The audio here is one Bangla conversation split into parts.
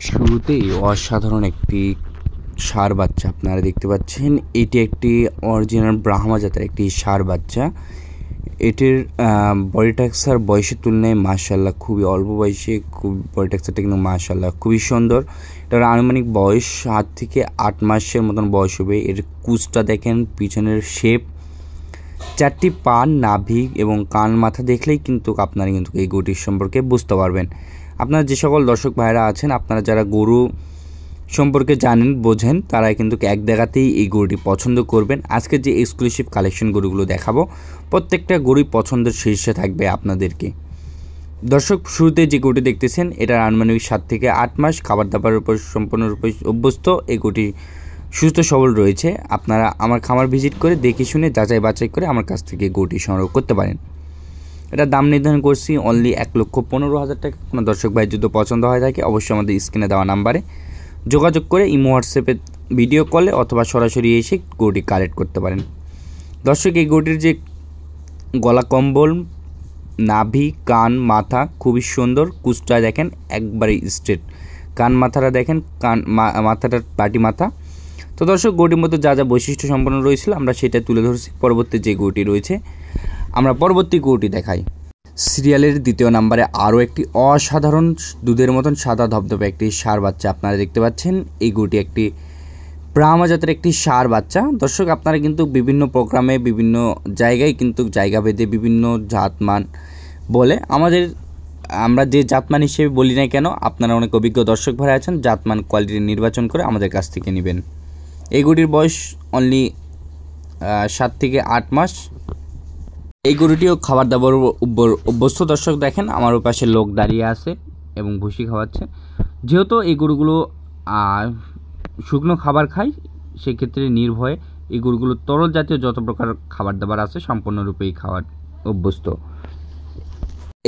শুরুতেই অসাধারণ একটি ষাঁড় বাচ্চা আপনারা দেখতে পাচ্ছেন। এটি একটি অরিজিনাল ব্রাহ্মা জাতের একটি ষাঁড় বাচ্চা। এটির বডি টেক্সচার বয়সের তুলনায় মাশাআল্লাহ খুবই অল্প বয়সে বডি টেক্সচারটা কিন্তু মাশাআল্লাহ খুবই সুন্দর। এটার আনুমানিক বয়স 7 থেকে 8 মাসের মতন বয়স হবে। এর কুচটা দেখেন, পিছনের শেপ, 4টি পা, নাভি এবং কান মাথা দেখলেই কিন্তু আপনারা কিন্তু এই গরুটির সম্পর্কে বুঝতে পারবেন। আপনারা যে সকল দর্শক ভাইরা আছেন, আপনারা যারা গরু সম্পর্কে জানেন বোঝেন, তারা কিন্তু এক দেখাতেই এই গরুটি পছন্দ করবেন। আজকে যে এক্সক্লুসিভ কালেকশন গরুগুলো দেখাবো, প্রত্যেকটা গরুই পছন্দের শীর্ষে থাকবে আপনাদেরকে। দর্শক, শুরুতে যে গরুটি দেখতেছেন, এটার আনুমানিক 7 থেকে 8 মাস, খাবার দাবারের উপর সম্পূর্ণরূপে অভ্যস্ত। এই গরুটি সুস্থ সবল রয়েছে। আপনারা আমার খামার ভিজিট করে দেখে শুনে যাচাই বাছাই করে আমার কাছ থেকে গরুটি সংগ্রহ করতে পারেন। এটার দাম নির্ধারণ করছি অনলি 1,15,000 টাকা। কোনো দর্শক ভাই যদি পছন্দ হয় থাকে, অবশ্যই আমাদের স্ক্রিনে দেওয়া নাম্বারে যোগাযোগ করে ইমো হোয়াটসঅ্যাপে ভিডিও কলে অথবা সরাসরি এসে গরুটি কালেক্ট করতে পারেন। দর্শক, এই গরুটির যে গলা কম্বল, নাভি, কান, মাথা খুবই সুন্দর। কুচটা দেখেন একবারে স্ট্রেট, কান মাথাটা দেখেন, মাথাটা পাটি মাথা। তো দর্শক, গরুটির মধ্যে যা যা বৈশিষ্ট্য সম্পন্ন রয়েছিল আমরা সেটা তুলে ধরছি। পরবর্তী যে গরুটি রয়েছে, আমরা পরবর্তী গরুটি দেখাই। সিরিয়ালের 2য় নম্বরে আরও একটি অসাধারণ দুধের মতন সাদা ধবধবে একটি ষাঁড় বাচ্চা আপনারা দেখতে পাচ্ছেন। এই গরুটি একটি ব্রাহ্মা জাতের একটি ষাঁড় বাচ্চা। দর্শক, আপনারা কিন্তু বিভিন্ন প্রোগ্রামে বিভিন্ন জায়গায় কিন্তু জায়গা ভেদে বিভিন্ন জাতমান বলে, আমরা যে জাতমান হিসেবে বলি না কেন, আপনারা অনেক অভিজ্ঞ দর্শক ভাই আছেন, জাতমান কোয়ালিটি নির্বাচন করে আমাদের কাছ থেকে নেবেন। এই গরুটির বয়স অনলি 7 থেকে 8 মাস। এই গরুটিও খাবার দাবার অভ্যস্ত। দর্শক দেখেন, আমার পাশে লোক দাঁড়িয়ে আছে এবং ভুসি খাওয়াচ্ছে। যেহেতু এই গরুগুলো শুকনো খাবার খায়, সেক্ষেত্রে নির্ভয়ে এই গরুগুলো তরল জাতীয় যত প্রকার খাবার দাবার আছে সম্পূর্ণরূপেই খাওয়ার অভ্যস্ত।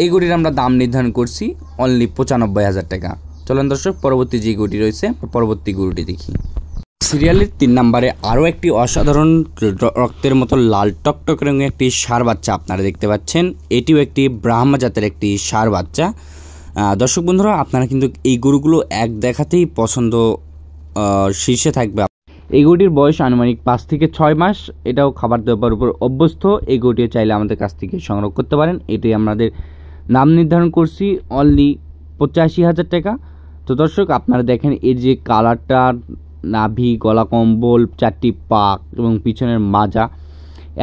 এই গরুটির আমরা দাম নির্ধারণ করছি অনলি 95,000 টাকা। চলেন দর্শক, পরবর্তী যে গরুটি রয়েছে, পরবর্তী গরুটি দেখি। সিরিয়ালের 3 নম্বরে আরও একটি অসাধারণ রক্তের মতো লাল টকটক রঙের একটি ষাঁড় বাচ্চা আপনারা দেখতে পাচ্ছেন। এটিও একটি ব্রাহ্মা জাতের একটি ষাঁড় বাচ্চা। দর্শক বন্ধুরা, আপনারা কিন্তু এই গরুগুলো এক দেখাতেই পছন্দ শীর্ষে থাকবে। এই গরুটির বয়স আনুমানিক 5 থেকে 6 মাস। এটাও খাবার দাবার উপর অভ্যস্ত। এই গরুটিও চাইলে আমাদের কাছ থেকে সংগ্রহ করতে পারেন। এটি আমাদের নাম নির্ধারণ করছি অনলি 85,000 টাকা। তো দর্শক, আপনারা দেখেন এর যে কালারটা, নাভি, গলা কম্বল, 4টি পা এবং পিছনের মাজা,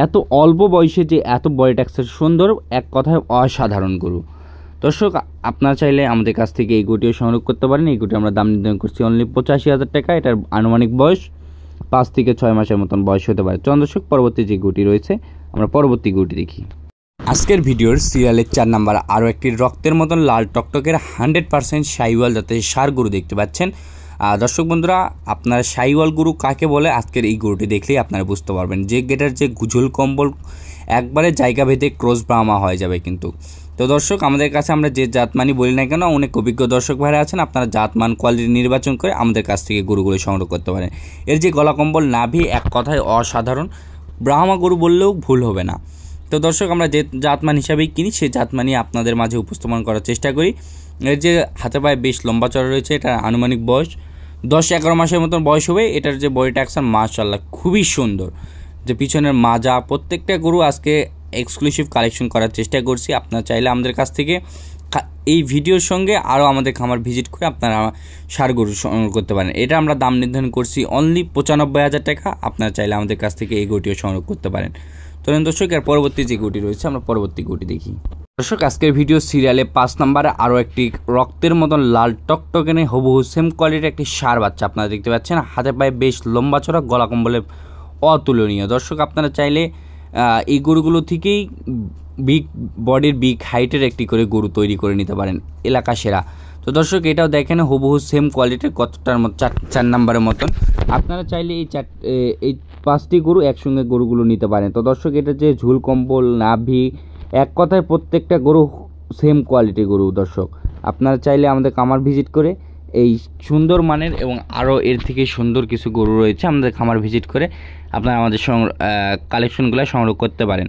এত অল্প বয়সে যে এত বডি টেক্সচার সুন্দর, এক কথায় অসাধারণ গরু। দর্শক, আপনারা চাইলে আমাদের কাছ থেকে এই গরুটিও সংগ্রহ করতে পারেন। এই গরুটি আমরা দাম নির্ধারণ করছি অনলি 85,000 টাকা। এটার আনুমানিক বয়স 5 থেকে 6 মাসের মতন বয়স হতে পারে। চলুন দর্শক, পরবর্তী যে গরুটি রয়েছে, আমরা পরবর্তী গরুটি দেখি। আজকের ভিডিওর সিরিয়ালের 4 নম্বর আরও একটি রক্তের মতন লাল টকটকের 100% শাহিওয়াল জাতের ষাঁড় গরু দেখতে পাচ্ছেন। দর্শক বন্ধুরা, আপনারা শাহিওয়াল গরু কাকে বলে আজকের এই গরুটি দেখলেই আপনারা বুঝতে পারবেন। যে গেটার যে গুজল কম্বল একবারে জায়গা ভেদে ক্রস ব্রাহ্মা হয়ে যাবে কিন্তু। তো দর্শক, আমাদের কাছে আমরা যে জাতমানই বলি না কেন, অনেক অভিজ্ঞ দর্শক ভাইরা আছেন, আপনারা জাতমান কোয়ালিটি নির্বাচন করে আমাদের কাছ থেকে গরুগুলো সংগ্রহ করতে পারেন। এর যে গলা কম্বল, নাভি, এক কথায় অসাধারণ, ব্রাহ্মা গরু বললেও ভুল হবে না। তো দর্শক, আমরা যে জাতমান হিসাবেই কিনি, সেই জাতমানই আপনাদের মাঝে উপস্থাপন করার চেষ্টা করি। এর যে হাতে পায়ে বেশ লম্বা চড়া রয়েছে, এটার আনুমানিক বয়স 10-11 মাসের মতন বয়স হবে। এটার যে বডি টেক্সচার মাশাআল্লাহ খুবই সুন্দর। যে পিছনের মাজা, প্রত্যেকটা গরু আজকে এক্সক্লুসিভ কালেকশন করার চেষ্টা করছি। আপনারা চাইলে আমাদের কাছ থেকে এই ভিডিওর সঙ্গে আরও আমাদের খামার ভিজিট করে আপনারা ষাঁড় গরু সংগ্রহ করতে পারেন। এটা আমরা দাম নির্ধারণ করছি অনলি 95,000 টাকা। আপনারা চাইলে আমাদের কাছ থেকে এই গরুটিও সংগ্রহ করতে পারেন। চলুন দর্শক, এর পরবর্তী যে গরুটি রয়েছে, আমরা পরবর্তী গরুটি দেখি। দর্শক, আজকের ভিডিও সিরিয়ালে 5 নম্বরে আরও একটি রক্তের মতন লাল টকটকেনে হুবহু সেম কোয়ালিটির একটি ষাঁড় বাচ্চা আপনারা দেখতে পাচ্ছেন। হাতে পায়ে বেশ লম্বা চড়া, গলা কম্বলে অতুলনীয়। দর্শক, আপনারা চাইলে এই গরুগুলো থেকেই বিগ বডির, বিগ হাইটের একটি করে গরু তৈরি করে নিতে পারেন, এলাকা সেরা। তো দর্শক, এটাও দেখেন হুবহু সেম কোয়ালিটির, কতটার মতো 4 নম্বরের মতন। আপনারা চাইলে এই 5টি গরু একসঙ্গে গরুগুলো নিতে পারেন। তো দর্শক, এটা যে ঝুল কম্বল, নাভি, এক কথায় প্রত্যেকটা গরু সেম কোয়ালিটি গরু। দর্শক, আপনারা চাইলে আমাদের খামার ভিজিট করে এই সুন্দর মানের এবং আরও এর থেকে সুন্দর কিছু গরু রয়েছে, আমাদের খামার ভিজিট করে আপনারা আমাদের কালেকশনগুলো সংগ্রহ করতে পারেন।